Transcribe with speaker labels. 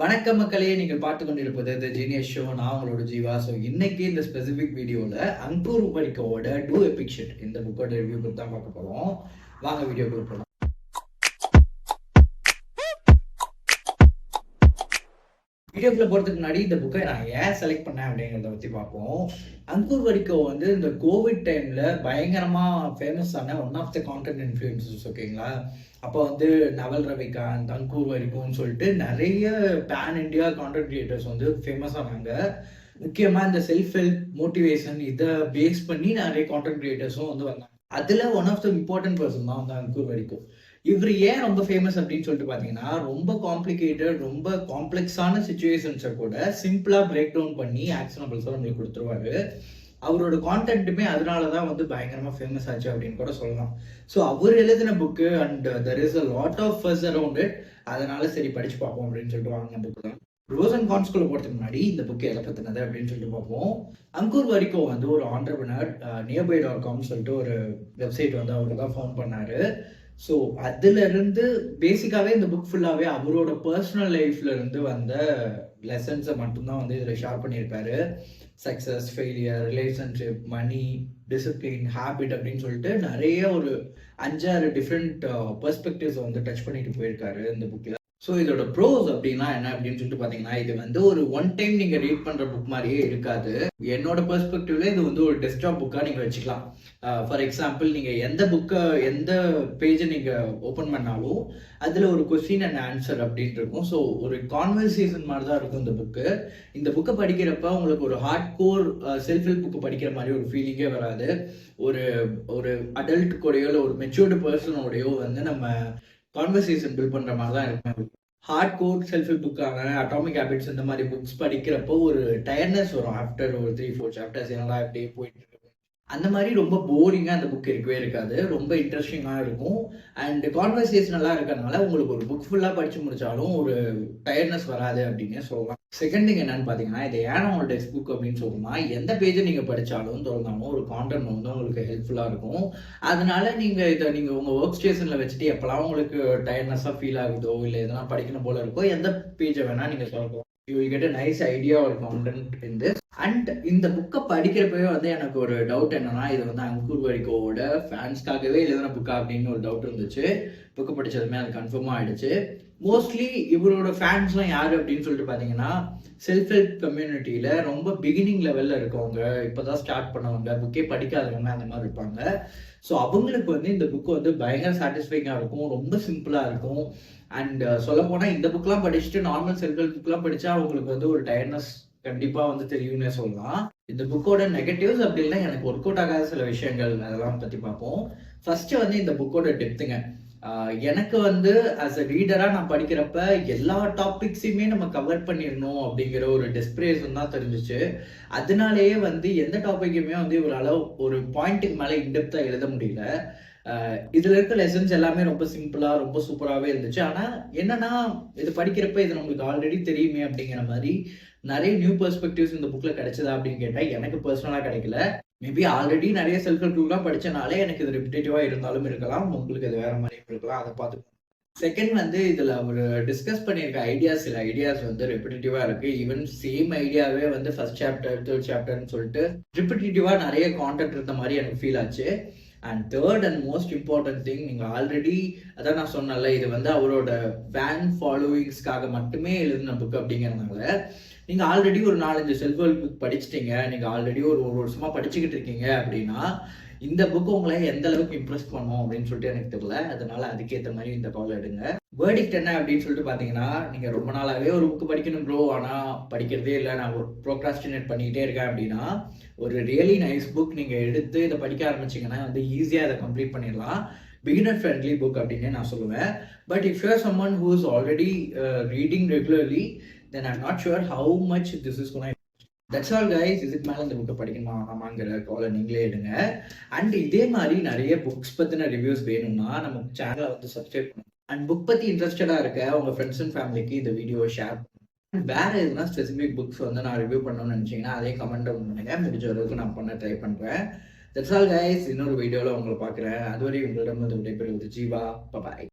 Speaker 1: வணக்கம் மக்களே, நீங்கள் பார்த்து கொண்டிருப்பது தி ஜீனியஸ் ஷோ. நான் உங்களோட ஜீவா. ஸோ இன்னைக்கு இந்த ஸ்பெசிஃபிக் வீடியோவில் அங்கூர் உபரிக்கோவோட டூ எபிக் ஷிட் இந்த புக்கோட ரிவ்யூ பற்றி தான் பார்க்க போகிறோம். வாங்க வீடியோக்குள்ள போகலாம். வீடியோக்குள்ள போகிறதுக்கு முன்னாடி இந்த புக்கை நான் ஏன் செலக்ட் பண்ணேன் அப்படிங்கிறத பற்றி பார்ப்போம். அங்கூர் வரிக்கோ வந்து இந்த கோவிட் டைமில் பயங்கரமாக ஃபேமஸான one of the content influencers. ஓகேங்களா, அப்போ வந்து நவல் ரவிகாந்த், அங்கூர் வரிக்கோன்னு சொல்லிட்டு நிறைய பேன் இண்டியா கான்டென்ட் கிரியேட்டர்ஸ் வந்து ஃபேமஸ் ஆனாங்க. முக்கியமாக இந்த செல்ஃப் ஹெல்ப் மோட்டிவேஷன் இதை பேஸ் பண்ணி நிறைய கான்டென்ட் கிரியேட்டர்ஸும் வந்து வந்தாங்க. அதில் one of the important person தான் வந்து அங்கூர் வரிக்கோ. இவர் ஏன் ரொம்ப ஃபேமஸ் அப்படின்னு சொல்லிட்டு பார்த்தீங்கன்னா, ரொம்ப காம்ப்ளிகேட்டட், ரொம்ப காம்ப்ளெக்ஸான சுச்சுவேஷன்ஸை கூட சிம்பிளாக பிரேக் டவுன் பண்ணி ஆக்ஷனபிள்ஸாக நம்மளுக்கு கொடுத்துருவாரு. அவரோட கான்டென்ட்டுமே அதனால தான் வந்து பயங்கரமாக ஃபேமஸ் ஆச்சு அப்படின்னு கூட சொல்லலாம். ஸோ அவர் எழுதின book and there is a lot of fuss around it. அதனால சரி படிச்சு பார்ப்போம் அப்படின்னு சொல்லிட்டு வாங்கின புக்கு தான். ப்ரோஸ் அண்ட் கான்ஸ்குள்ள போகிறதுக்கு முன்னாடி இந்த புக்கு எதை பற்றினது அப்படின்னு சொல்லிட்டு பார்ப்போம். அங்கூர் வரிக்கோ வந்து ஒரு ஆண்டர்பிரினர். nearby.com சொல்லிட்டு ஒரு வெப்சைட் வந்து அவர் தான் ஃபவுண்ட் பண்ணாரு. ஸோ அதுலேருந்து பேசிக்காகவே இந்த புக் ஃபுல்லாகவே அவரோட பர்சனல் லைஃப்ல இருந்து வந்த லெசன்ஸை மட்டும்தான் வந்து இதில் ஷேர் பண்ணியிருக்காரு. சக்ஸஸ், ஃபெயிலியர், ரிலேஷன்ஷிப், மணி, டிசிப்ளின், ஹேபிட் அப்படின்னு சொல்லிட்டு நிறைய ஒரு 5-6 டிஃப்ரெண்ட் பெர்ஸ்பெக்டிவ்ஸை வந்து டச் பண்ணிட்டு போயிருக்காரு இந்த புக்கில். ஸோ இதோட ப்ரோஸ் அப்படின்னா என்ன அப்படின்னு சொல்லிட்டு பார்த்தீங்கன்னா, இது வந்து ஒரு ஒன் டைம் நீங்கள் ரீட் பண்ணுற புக் மாதிரியே இருக்காது. என்னோட பெர்ஸ்பெக்டிவ்ல இது வந்து ஒரு டெஸ்க்டாப் புக்காக நீங்கள் வச்சுக்கலாம். ஃபார் எக்ஸாம்பிள், நீங்கள் எந்த புக்கை எந்த பேஜை நீங்கள் ஓப்பன் பண்ணாலும் அதில் ஒரு கொஸ்டின் அண்ட் ஆன்சர் அப்படின்னு இருக்கும். ஸோ ஒரு கான்வர்சேஷன் மாதிரி தான் இருக்கும் இந்த புக்கு. இந்த புக்கை படிக்கிறப்ப உங்களுக்கு ஒரு heart core self help book படிக்கிற மாதிரி ஒரு ஃபீலிங்கே வராது. ஒரு ஒரு அடல்ட் கூடயோ இல்லை ஒரு மெச்சூர்டு பர்சனோடையோ வந்து நம்ம கான்வர்சேஷன் பில்ட் பண்ற மாதிரி தான் இருக்கும். ஹார்ட் கோர் செல்ஃப் ஹெல்ப் புக்கான அட்டாமிக் ஹேபிட்ஸ் இந்த மாதிரி புக்ஸ் படிக்கிறப்போ ஒரு டயர்னஸ் வரும். ஆஃப்டர் ஒரு 3-4 சாப்டர்ஸ் என்னடா இப்படியே போயிட்டு இருக்கு. அந்த மாதிரி ரொம்ப போரிங்காக அந்த புக் இருக்கவே இருக்காது. ரொம்ப இன்ட்ரெஸ்டிங்காக இருக்கும். அண்ட் கான்வர்சேஷனலாக இருக்கிறதுனால உங்களுக்கு ஒரு புக் ஃபுல்லாக படித்து முடிச்சாலும் ஒரு டயர்னஸ் வராது அப்படின்னு சொல்லலாம். செகண்ட் திங் என்னன்னு பார்த்தீங்கன்னா, இது ஏன் உங்களோட டெக்ஸ்ட் புக் அப்படின்னு சொல்லணும்னா, எந்த பேஜை நீங்கள் படித்தாலும் தொடர்ந்தாலும் ஒரு கான்டென்ட் வந்து உங்களுக்கு ஹெல்ப்ஃபுல்லாக இருக்கும். அதனால நீங்கள் இதை நீங்கள் உங்கள் ஒர்க் ஸ்டேஷனில் வச்சுட்டு எப்போலாம் உங்களுக்கு டயர்னஸாக ஃபீல் ஆகுதோ இல்லை எதனா படிக்கணும் போல இருக்கோ எந்த பேஜை வேணால் நீங்கள் சொல்லலாம். You will get a nice idea ஒரு கான்டென்ட் இன் திஸ். அண்ட் இந்த புக்கை படிக்கிறப்பவே வந்து எனக்கு ஒரு டவுட் என்னன்னா, இது வந்து அங்கூர் வரிக்கோவோட ஃபேன்ஸ்க்காகவே எழுதின புக்கா அப்படின்னு ஒரு டவுட் இருந்துச்சு. புக்கை படித்ததுமே அது கன்ஃபார்மாக ஆயிடுச்சு. மோஸ்ட்லி இவரோட ஃபேன்ஸ்லாம் யார் அப்படின்னு சொல்லிட்டு பார்த்தீங்கன்னா, செல்ஃப் ஹெல்ப் கம்யூனிட்டியில் ரொம்ப பிகினிங் லெவலில் இருக்கவங்க, இப்போ தான் ஸ்டார்ட் பண்ணவங்க, புக்கே படிக்காதவங்க அந்த மாதிரி இருப்பாங்க. ஸோ அவங்களுக்கு வந்து இந்த புக்கு வந்து பயங்கர சாட்டிஸ்ஃபைங்காக இருக்கும், ரொம்ப சிம்பிளாக இருக்கும். அண்ட் சொல்லப்போனால் இந்த புக்கெலாம் படிச்சுட்டு நார்மல் செல்ஃப் ஹெல்ப் புக்கெலாம் படித்தா அவங்களுக்கு வந்து ஒரு டயர்னஸ் கண்டிப்பாக வந்து தெரியும்னே சொல்லலாம். இந்த புக்கோட நெகட்டிவ்ஸ் அப்படின்னா எனக்கு ஒர்க் அவுட் ஆகாத சில விஷயங்கள் அதெல்லாம் பற்றி பார்ப்போம். ஃபர்ஸ்ட் வந்து இந்த புக்கோட டெப்த்துங்க. எனக்கு வந்து ஆஸ் அ ரீடராக நான் படிக்கிறப்ப எல்லா டாபிக்ஸையுமே நம்ம கவர் பண்ணிடணும் அப்படிங்கிற ஒரு டெஸ்பிரேஷன் தான் தெரிஞ்சிச்சு. அதனாலேயே வந்து எந்த டாப்பிக்குமே வந்து இவரால் ஒரு பாயிண்ட்டுக்கு மேலே இன்டெப்த்தாக எழுத முடியல. இதில் இருக்க லெசன்ஸ் எல்லாமே ரொம்ப சிம்பிளாக ரொம்ப சூப்பராகவே இருந்துச்சு. ஆனால் என்னன்னா, இது படிக்கிறப்ப இது நம்மளுக்கு ஆல்ரெடி தெரியுமே அப்படிங்கிற மாதிரி நிறைய நியூ பெர்ஸ்பெக்டிவ்ஸ் இந்த புக்கில் கிடைச்சதா அப்படின்னு கேட்டால் எனக்கு பர்சனலாக கிடைக்கல. மேபி ஆல்ரெடி நிறைய செல்ஃப் ஹெல்ப் புக்லாம் படித்தனாலே எனக்கு இது ரிப்பிட்டேட்டிவாக இருந்தாலும் இருக்கலாம், உங்களுக்கு இது வேற மாதிரியும் இருக்கலாம். அதை பார்த்து செகண்ட் வந்து இதில் அவர் டிஸ்கஸ் பண்ணியிருக்க சில ஐடியாஸ் வந்து ரெப்பிட்டேட்டிவாக இருக்குது. ஈவன் சேம் ஐடியாவே வந்து ஃபர்ஸ்ட் சாப்டர், தேர்ட் சாப்டர்னு சொல்லிட்டு ரிப்பிட்டேட்டிவாக நிறைய கான்டென்ட் இருந்த மாதிரி எனக்கு ஃபீல் ஆச்சு. And third and most important thing, நீங்கள் ஆல்ரெடி அதான் நான் சொன்னல, இது வந்து அவரோட ஃபேன் ஃபாலோவிங்ஸ்க்காக மட்டுமே எழுதின புக் அப்படிங்கிறதுனால நீங்கள் ஆல்ரெடி ஒரு 4-5 செல்ஃப் ஹெல்ப் புக் படிச்சிட்டீங்க, நீங்கள் ஆல்ரெடி ஒரு வருஷமாக படிச்சுக்கிட்டு இருக்கீங்க அப்படின்னா இந்த புக் உங்களை எந்த அளவுக்கு இம்ப்ரெஸ் பண்ணும் அப்படின்னு சொல்லிட்டு எனக்கு தெரியல. அதனால அதுக்கேற்ற மாதிரி இந்த கால் எடுங்க. வேர்டிக்ட் என்ன அப்படின்னு சொல்லிட்டு பார்த்தீங்கன்னா, நீங்கள் ரொம்ப நாளாகவே ஒரு புக்கு படிக்கணும் ப்ரோ, ஆனால் படிக்கிறதே இல்லை, நான் ஒரு ப்ரோக்ராஸ்டினேட் பண்ணிக்கிட்டே இருக்கேன் அப்படின்னா ஒரு ரியலி நைஸ் புக் நீங்கள் எடுத்து இதை படிக்க ஆரம்பிச்சிங்கன்னா வந்து ஈஸியாக அதை கம்ப்ளீட் பண்ணிடலாம். பிகினர் ஃப்ரெண்ட்லி புக் அப்படின்னு நான் சொல்லுவேன். But if you are someone who is already reading regularly, then I'm not sure how much this is going to. That's all guys. இதுக்கு மேலே இந்த புக்கை படிக்கணுமா ஆமாங்கிற காலை நீங்களே எடுங்க. அண்ட் இதே மாதிரி நிறைய புக்ஸ் பற்றின ரிவ்யூஸ் வேணும்னா நம்ம சேனலை வந்து சப்ஸ்கிரைப் பண்ணுங்க. அண்ட் புக் பற்றி இன்ட்ரெஸ்டடாக இருக்க உங்கள் ஃப்ரெண்ட்ஸ் அண்ட் ஃபேமிலிக்கு இந்த வீடியோ ஷேர் பண்ணுங்க. வேறு எதுனா ஸ்பெசிஃபிக் புக்ஸ் வந்து நான் ரிவ்யூ பண்ணணும்னு நினச்சிங்கன்னா அதே கமெண்ட் பண்ணுங்க. முடிஞ்ச அளவுக்கு நான் பண்ண ட்ரை பண்ணுறேன். That's all guys. இன்னொரு வீடியோவில் உங்களை பார்க்குறேன். அதுவரை உங்களிடம் வந்து விடைபெறுவது ஜீவா. பாய்.